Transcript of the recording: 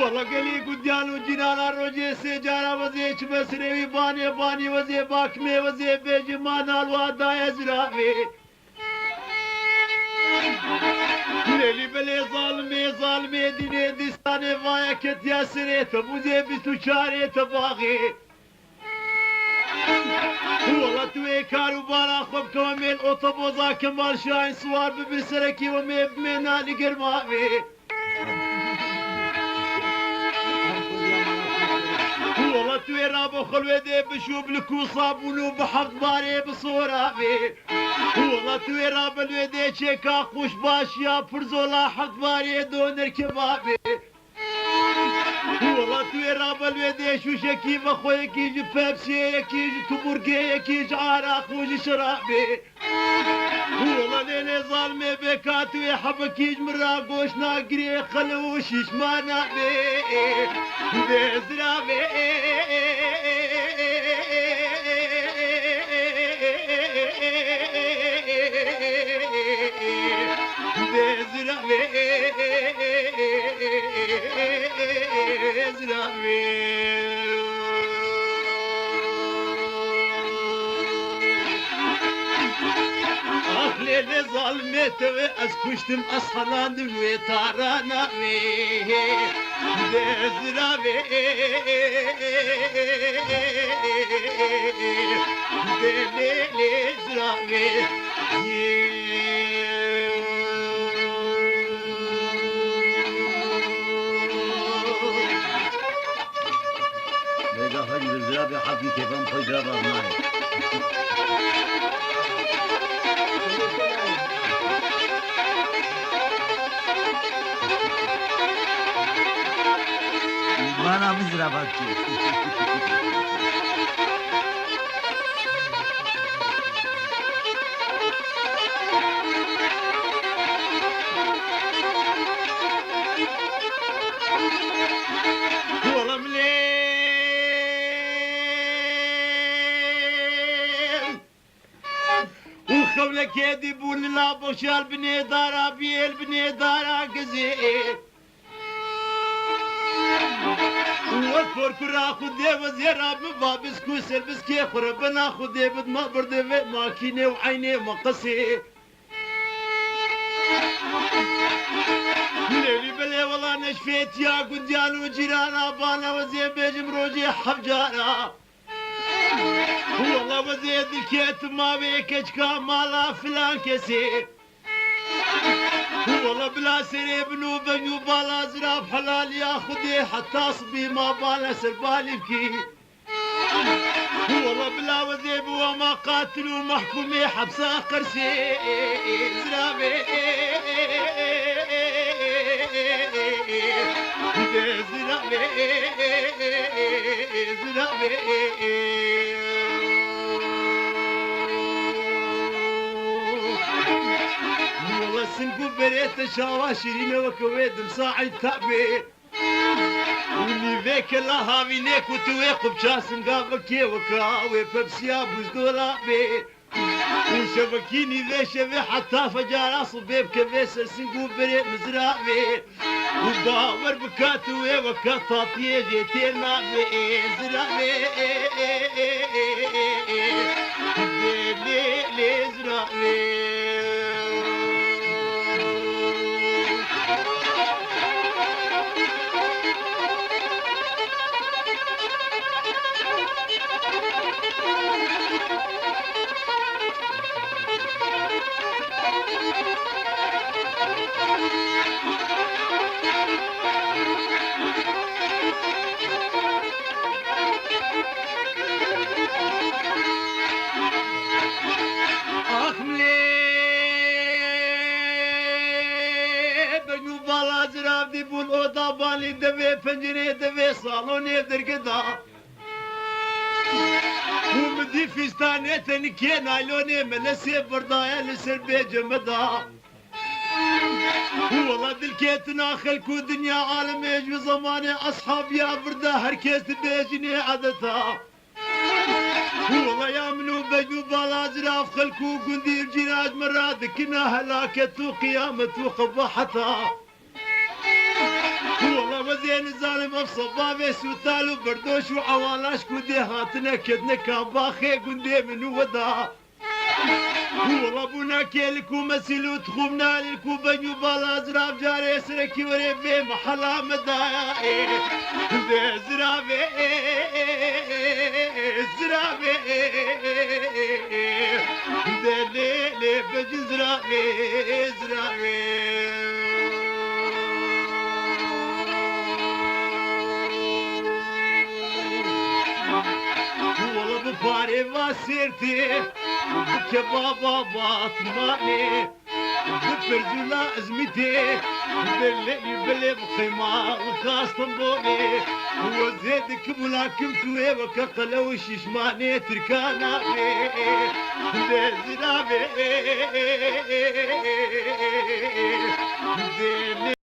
والله قلي قديان وجنانا روجي سجارة وزيش بسري باني باني وزي باكمي وزي بيجي مانا الوادا يزرافي ليلي بلي ظالمي ظالمي ديني ديستاني فايا كت يا سريت وزي بسو شاري تباغي والله توي كارو بالا خب كواميل اوتوبوزا كمال شاين سوار ببرسركي ومي بمينا لقرمامي والله توي رابو خلوة دي بشوب لكو صابونو بحفظ باري بصورامي والله توي رابو الويدي شيكا خوش باشيا فرزولا حفظ باري دونر كبابي والله توي رابا الويدي شو شكي بخوي كيجي بيبسي كيجي تبوركي كيجي عراق وجي شرابي والله ليلي ظالمي بكاتوي حبك كيج مراقوش ناقري خلوش ما نابي بزرابي ليلي ظلمت اسكشتم اصحنان ويتارانا بزرابي ليلي زرابي لذا خرج الزرابي حقي كيفان خوي زرابي معي وانا بزراباتي والله مليل وخولك يدي بول لا بوشال بني دارا بيل بني دارا قزيل والفور كرا خدي وزيرا ببابس كوسر بس كي خربنا خدي بد ما برد ماكينه وعيني مقصي ليلي بلي والله نشفيت يا قديان وجيرانا بانا وزي بيجم روجي حفجانا والله وزي دكيت ما بيكش كامالا فلان كسي والله بلا سري بنو بنو بالا زراف حلال يا خدي حتى صبي ما بالا سربالي بكي والله بلا وذيب وما قاتلوا محكومي حبسا قرشي زرابي زرابي زرابي والله سنقو بريت شواشرين وكويد مساعد تابي واللي فيك الله هاوينيك وتويق بشاسن قابكي وكاوي ببسيا بوزدولابي وشبكيني ذي شبي حتى فجار صبيب كبيسر سنقو بريت مزرابي وباور بكاتوي وكاتاتي جيتين نابي زرابي لي زرابي بون اودا بالي دبي پنجره دبي صالوني درقدا ومدي فستاني تنكي نايلوني ملسي بردايا لسر بيجمدا والله دلكيتنا خلكو دنيا عالم يجو زماني اصحاب يا بردا هركيس بيجني عدتا والله يا منو بجو بالا زراف خلكو قندي الجناج مراد كنا هلاكت وقيامت وقبحتا والله وزين ظالم افصبابي سوتال وبردوش وعوالاش كودي هاتنا كدنا كاباخي قندي من ودا والله بونا كيلك ومسيل وتخومنا لك وبنيو بالا زراب جاري سركي وري في محلا مدايا زرابي زرابي دليلي بجي زرابي زرابي والله بفاري واسيرتي كبابا باطماني بفرزولا ازمتي باللي بخيمة وكاستنبولي وزيدك ملاكمتوي وكقلوش شماني تركانا زرابي